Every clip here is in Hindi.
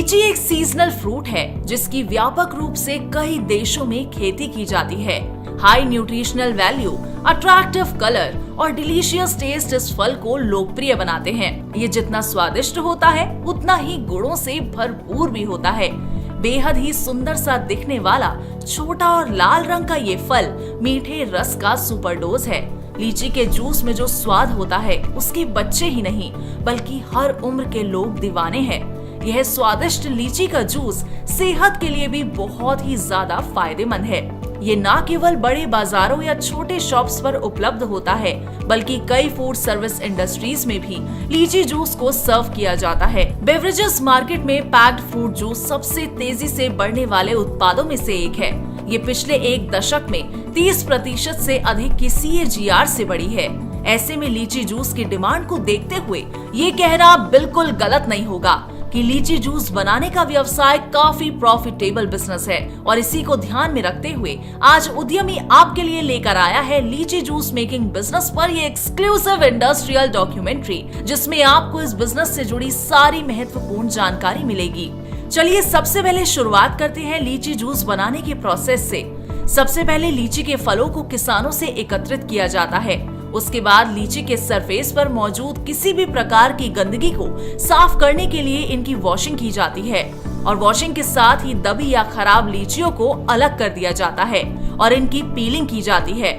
लीची एक सीजनल फ्रूट है जिसकी व्यापक रूप से कई देशों में खेती की जाती है। High nutritional value, attractive colour और डिलीशियस टेस्ट इस फल को लोकप्रिय बनाते हैं। ये जितना स्वादिष्ट होता है उतना ही गुणों से भरपूर भी होता है। बेहद ही सुंदर सा दिखने वाला छोटा और लाल रंग का ये फल मीठे रस का सुपरडोज है। लीची के जूस में जो स्वाद होता है उसके बच्चे ही नहीं बल्कि हर उम्र के लोग दीवाने हैं। यह स्वादिष्ट लीची का जूस सेहत के लिए भी बहुत ही ज्यादा फायदेमंद है। ये न केवल बड़े बाजारों या छोटे शॉप्स पर उपलब्ध होता है बल्कि कई फूड सर्विस इंडस्ट्रीज में भी लीची जूस को सर्व किया जाता है। बेवरेजेस मार्केट में पैक्ड फ्रूट जूस सबसे तेजी से बढ़ने वाले उत्पादों में से एक है। ये पिछले एक दशक में 30% से अधिक की CAGR से बढ़ी है। ऐसे में लीची जूस की डिमांड को देखते हुए ये कहना बिल्कुल गलत नहीं होगा कि लीची जूस बनाने का व्यवसाय काफी प्रॉफिटेबल बिजनेस है। और इसी को ध्यान में रखते हुए आज उद्यमी आपके लिए लेकर आया है लीची जूस मेकिंग बिजनेस पर ये एक्सक्लूसिव इंडस्ट्रियल डॉक्यूमेंट्री, जिसमें आपको इस बिजनेस से जुड़ी सारी महत्वपूर्ण जानकारी मिलेगी। चलिए सबसे पहले शुरुआत करते हैं लीची जूस बनाने के प्रोसेस से। सबसे पहले लीची के फलों को किसानों से एकत्रित किया जाता है। उसके बाद लीची के सरफेस पर मौजूद किसी भी प्रकार की गंदगी को साफ करने के लिए इनकी वॉशिंग की जाती है और वॉशिंग के साथ ही दबी या खराब लीचियों को अलग कर दिया जाता है और इनकी पीलिंग की जाती है।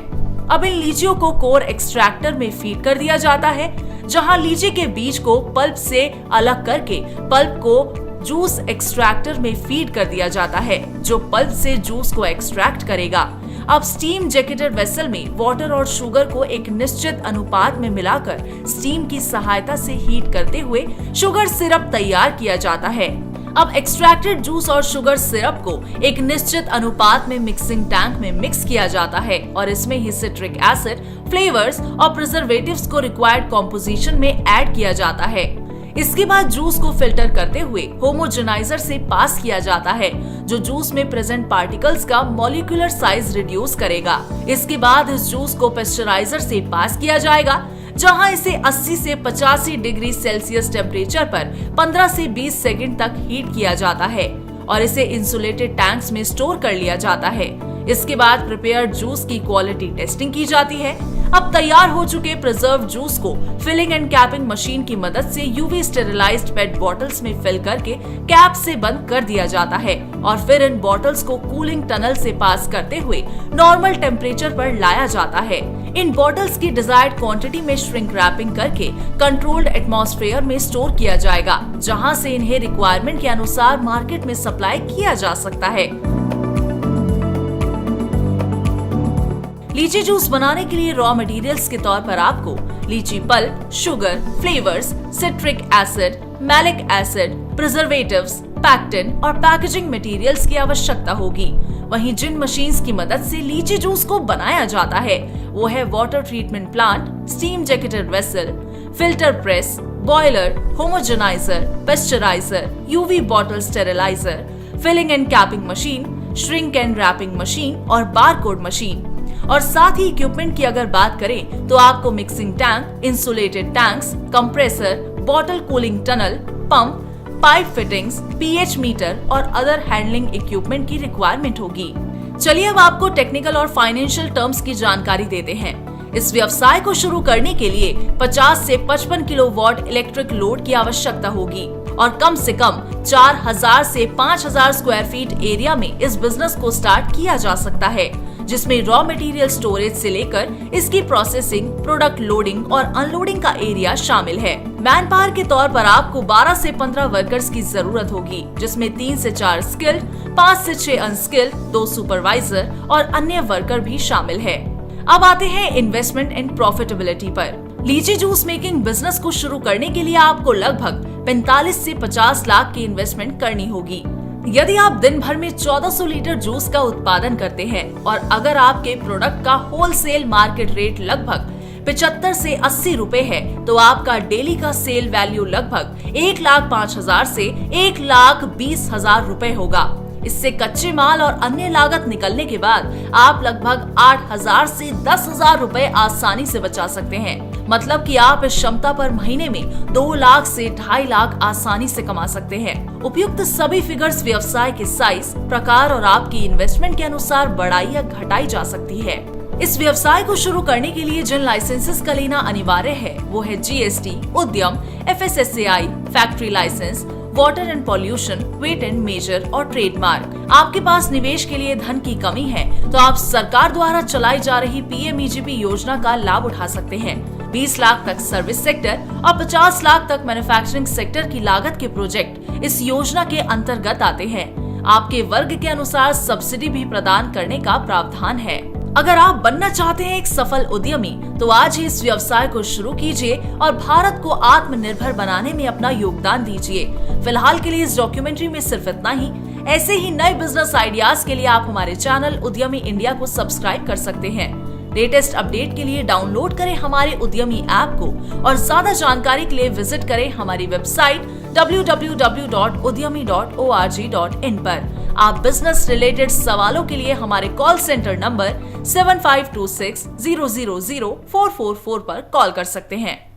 अब इन लीचियों को कोर एक्सट्रैक्टर में फीड कर दिया जाता है, जहां लीची के बीज को पल्प से अलग करके पल्प को जूस एक्सट्रैक्टर में फीड कर दिया जाता है, जो पल्प से जूस को एक्सट्रैक्ट करेगा। अब स्टीम जैकेटेड वेसल में वाटर और शुगर को एक निश्चित अनुपात में मिलाकर स्टीम की सहायता से हीट करते हुए शुगर सिरप तैयार किया जाता है। अब एक्सट्रैक्टेड जूस और शुगर सिरप को एक निश्चित अनुपात में मिक्सिंग टैंक में मिक्स किया जाता है और इसमें ही सिट्रिक एसिड, फ्लेवर्स और प्रिजर्वेटिव्स को रिक्वायर्ड कॉम्पोजिशन में ऐड किया जाता है। इसके बाद जूस को फिल्टर करते हुए होमोजेनाइजर से पास किया जाता है, जो जूस में प्रेजेंट पार्टिकल्स का मॉलिक्यूलर साइज रिड्यूस करेगा। इसके बाद इस जूस को पेस्चराइजर से पास किया जाएगा, जहां इसे 80 से 85 डिग्री सेल्सियस टेम्परेचर पर 15 से 20 सेकंड तक हीट किया जाता है और इसे इंसुलेटेड टैंक्स में स्टोर कर लिया जाता है। इसके बाद प्रिपेयर्ड जूस की क्वालिटी टेस्टिंग की जाती है। अब तैयार हो चुके प्रिजर्व जूस को फिलिंग एंड कैपिंग मशीन की मदद से UV स्टेरिलाइज्ड पेट बॉटल्स में फिल करके कैप से बंद कर दिया जाता है और फिर इन बॉटल्स को कूलिंग टनल से पास करते हुए नॉर्मल टेम्परेचर पर लाया जाता है। इन बॉटल्स की डिजायर्ड क्वांटिटी में श्रिंक रैपिंग करके कंट्रोल्ड एटमॉस्फेयर में स्टोर किया जाएगा, जहां से इन्हें रिक्वायरमेंट के अनुसार मार्केट में सप्लाई किया जा सकता है। लीची जूस बनाने के लिए रॉ मटेरियल्स के तौर पर आपको लीची pulp, sugar, flavours, citric acid, malic acid, preservatives, pectin और पैकेजिंग मटेरियल्स की आवश्यकता होगी। वहीं जिन मशीन्स की मदद से लीची जूस को बनाया जाता है वो है water treatment plant, steam jacketed vessel, filter press, boiler, homogeniser, pasteuriser, UV bottle steriliser, filling and capping machine, shrink and wrapping machine और बारकोड मशीन। और साथ ही इक्विपमेंट की अगर बात करें तो आपको mixing tank, insulated tanks, compressor, bottle cooling tunnel, pump, pipe fittings, pH meter और अदर हैंडलिंग इक्विपमेंट की रिक्वायरमेंट होगी। चलिए अब आपको टेक्निकल और फाइनेंशियल टर्म्स की जानकारी देते हैं। इस व्यवसाय को शुरू करने के लिए 50 से 55 किलोवाट इलेक्ट्रिक लोड की आवश्यकता होगी और कम से कम 4000 से 5000 स्क्वायर फीट एरिया में इस बिजनेस को स्टार्ट किया जा सकता है, जिसमें रॉ मटेरियल स्टोरेज से लेकर इसकी प्रोसेसिंग, प्रोडक्ट लोडिंग और अनलोडिंग का एरिया शामिल है। मैन पावर के तौर पर आपको 12 से 15 वर्कर्स की जरूरत होगी, जिसमें 3 से 4 स्किल्ड, 5 से 6 अनस्किल्ड, 2 सुपरवाइजर और अन्य वर्कर भी शामिल है। अब आते हैं इन्वेस्टमेंट एंड प्रॉफिटेबिलिटी पर। लीची जूस मेकिंग बिजनेस को शुरू करने के लिए आपको लगभग 45 से 50 लाख की इन्वेस्टमेंट करनी होगी। यदि आप दिन भर में 1400 लीटर जूस का उत्पादन करते हैं और अगर आपके प्रोडक्ट का होलसेल मार्केट रेट लगभग 75 से 80 रुपए है, तो आपका डेली का सेल वैल्यू लगभग 1,05,000 से 1,20,000 रुपए होगा। इससे कच्चे माल और अन्य लागत निकलने के बाद आप लगभग 8,000 से 10,000 रुपए आसानी से बचा सकते हैं। मतलब कि आप इस क्षमता पर महीने में 2 लाख से 2.5 लाख आसानी से कमा सकते हैं। उपयुक्त सभी फिगर्स व्यवसाय के साइज, प्रकार और आपकी इन्वेस्टमेंट के अनुसार बढ़ाई या घटाई जा सकती है। इस व्यवसाय को शुरू करने के लिए जिन लाइसेंसेस का लेना अनिवार्य है वो है GST, Udyam, FSSAI, factory licence, water and pollution, weight and measure और ट्रेडमार्क। आपके पास निवेश के लिए धन की कमी है तो आप सरकार द्वारा चलाई जा रही PMEGP योजना का लाभ उठा सकते हैं। 20 लाख तक सर्विस सेक्टर और 50 लाख तक मैन्युफैक्चरिंग सेक्टर की लागत के प्रोजेक्ट इस योजना के अंतर्गत आते हैं। आपके वर्ग के अनुसार सब्सिडी भी प्रदान करने का प्रावधान है। अगर आप बनना चाहते हैं एक सफल उद्यमी तो आज ही इस व्यवसाय को शुरू कीजिए और भारत को आत्मनिर्भर बनाने में अपना योगदान दीजिए। फिलहाल के लिए इस डॉक्यूमेंट्री में सिर्फ इतना ही। ऐसे ही नए बिजनेस आइडियाज के लिए आप हमारे चैनल उद्यमी इंडिया को सब्सक्राइब कर सकते हैं। लेटेस्ट अपडेट के लिए डाउनलोड करें हमारे उद्यमी ऐप को और ज्यादा जानकारी के लिए विजिट करें हमारी वेबसाइट www.udyami.org.in पर। आप बिजनेस रिलेटेड सवालों के लिए हमारे कॉल सेंटर नंबर 7526000444 पर कॉल कर सकते हैं।